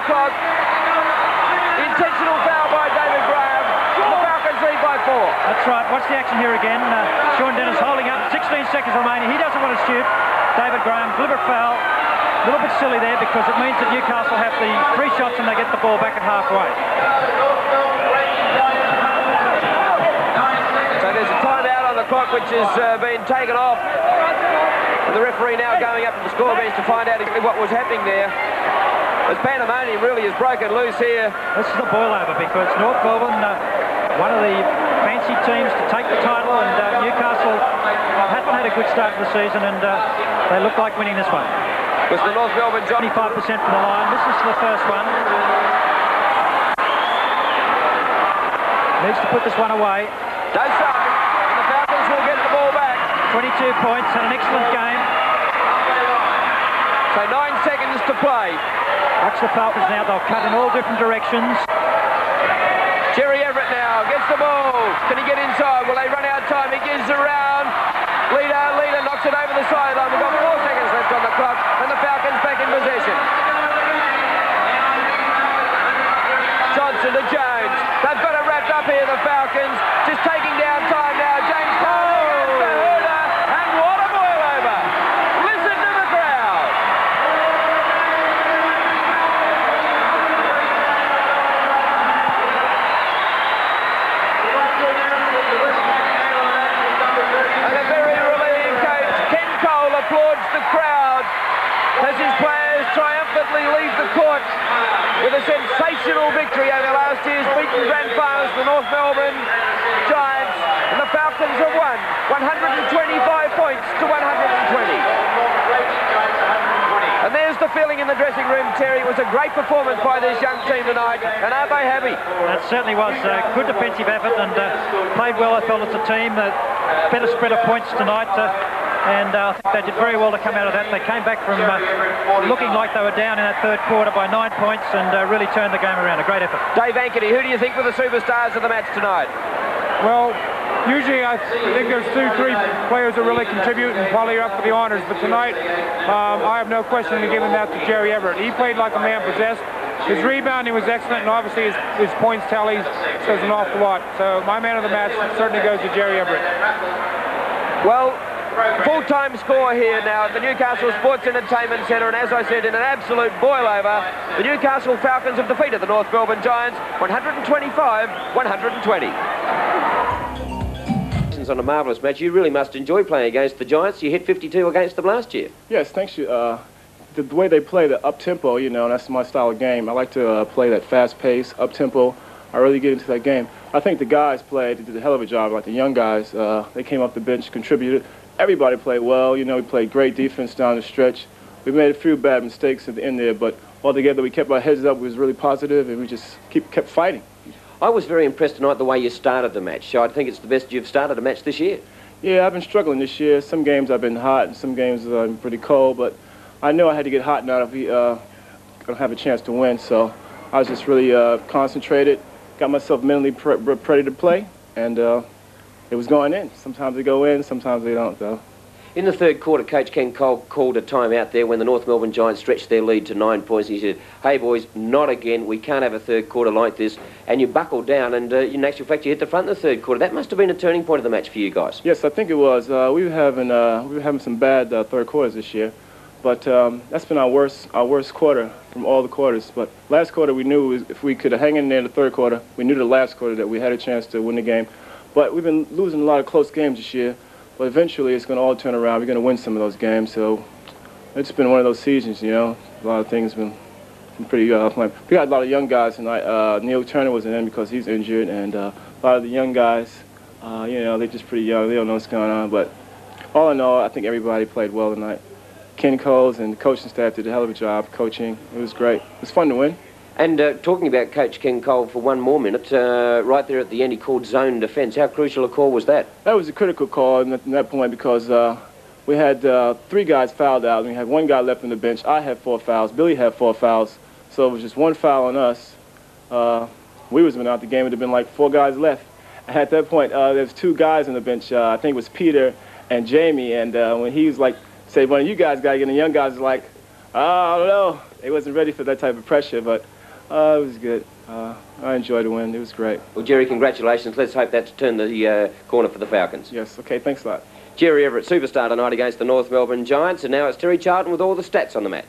the clock. Intentional foul by David Graham. The Falcons lead by 4. That's right. Watch the action here again. Sean Dennis holding up. 16 seconds remaining. He doesn't want to shoot. David Graham, deliberate foul. A little bit silly there because it means that Newcastle have the 3 shots and they get the ball back at halfway. So there's a timeout on the clock which has been taken off. And the referee now going up to the score bench to find out exactly what was happening there. As pandemonium really has broken loose here. This is a boil-over because North Melbourne, one of the fancy teams to take the title, and Newcastle haven't had a good start to the season, and they look like winning this one. Was the North Melbourne 25% from the line. This is the first one. Needs to put this one away. No shot. And the Falcons will get the ball back. 22 points and an excellent game. So 9 seconds to play. Watch the Falcons now. They'll cut in all different directions. Jerry Everett now gets the ball. Can he get inside? Will they run out of time? He gives around. Leader knocks it over the sideline. We've got 4 seconds left on the clock, and the Falcons back in possession. Johnson to Jones. They've got it wrapped up here, the Falcons. Just taking down time now. James Cole gets the hooter, and what a boil over. Listen to the crowd. And a very relieved coach, Ken Cole, applauds the crowd as his players triumphantly leave the court with a sensational victory over last year's beaten grand finals, the North Melbourne Giants, and the Falcons have won 125 points to 120. And there's the feeling in the dressing room, Terry. It was a great performance by this young team tonight, and are they happy? That certainly was a good defensive effort, and played well, I felt, as a team. Better spread of points tonight. And I think they did very well to come out of that. They came back from looking like they were down in that third quarter by 9 points and really turned the game around. A great effort. Dave Ankeny, who do you think were the superstars of the match tonight? Well, usually I think there's 2-3 players that really contribute and probably are up for the honors. But tonight, I have no question in giving that to Jerry Everett. He played like a man possessed. His rebounding was excellent, and obviously his points tally says an awful lot. So my man of the match certainly goes to Jerry Everett. Well, full-time score here now at the Newcastle Sports Entertainment Centre, and as I said, in an absolute boil-over, the Newcastle Falcons have defeated the North Melbourne Giants 125-120. On a marvellous match. You really must enjoy playing against the Giants. You hit 52 against them last year. Yes, thanks. The way they play, the up-tempo, you know, that's my style of game. I like to play that fast pace, up-tempo. I really get into that game. I think the guys did a hell of a job, like the young guys. They came off the bench, contributed. Everybody played well. You know, we played great defense down the stretch. We made a few bad mistakes at the end there, but altogether we kept our heads up. We was really positive, and we just kept fighting. I was very impressed tonight the way you started the match. So I think it's the best you've started a match this year. Yeah, I've been struggling this year. Some games I've been hot, and some games I've been pretty cold, but I knew I had to get hot now if we going to have a chance to win. So I was just really concentrated, got myself mentally ready to play, and it was going in. Sometimes they go in, sometimes they don't, though. In the third quarter, Coach Ken Cole called a timeout there when the North Melbourne Giants stretched their lead to 9 points. He said, hey, boys, not again. We can't have a third quarter like this. And you buckled down, and in actual fact, you hit the front in the third quarter. That must have been a turning point of the match for you guys. Yes, I think it was. We were having some bad third quarters this year. But that's been our worst quarter from all the quarters. But last quarter, we knew if we could hang in there in the third quarter, we knew the last quarter that we had a chance to win the game. But we've been losing a lot of close games this year. But eventually, it's going to all turn around. We're going to win some of those games. So it's been one of those seasons, you know. A lot of things been pretty fun. We got a lot of young guys tonight. Neil Turner wasn't in because he's injured. And a lot of the young guys, you know, they're just pretty young. They don't know what's going on. But all in all, I think everybody played well tonight. Ken Coles and the coaching staff did a hell of a job coaching. It was great. It was fun to win. And talking about Coach Ken Cole for one more minute, right there at the end he called zone defence. How crucial a call was that? That was a critical call in that point because we had 3 guys fouled out and we had 1 guy left on the bench. I had 4 fouls. Billy had 4 fouls. So it was just 1 foul on us. We was been out the game. It would have been like 4 guys left. At that point, there's 2 guys on the bench. I think it was Peter and Jamie. And when he was like, say, one of you guys got to get in, the young guys was like, I don't know. They wasn't ready for that type of pressure, but it was good. I enjoyed the win. It was great. Well, Jerry, congratulations. Let's hope that to turn the corner for the Falcons. Yes, okay, thanks a lot. Jerry Everett, superstar tonight against the North Melbourne Giants, and now it's Terry Charlton with all the stats on the match.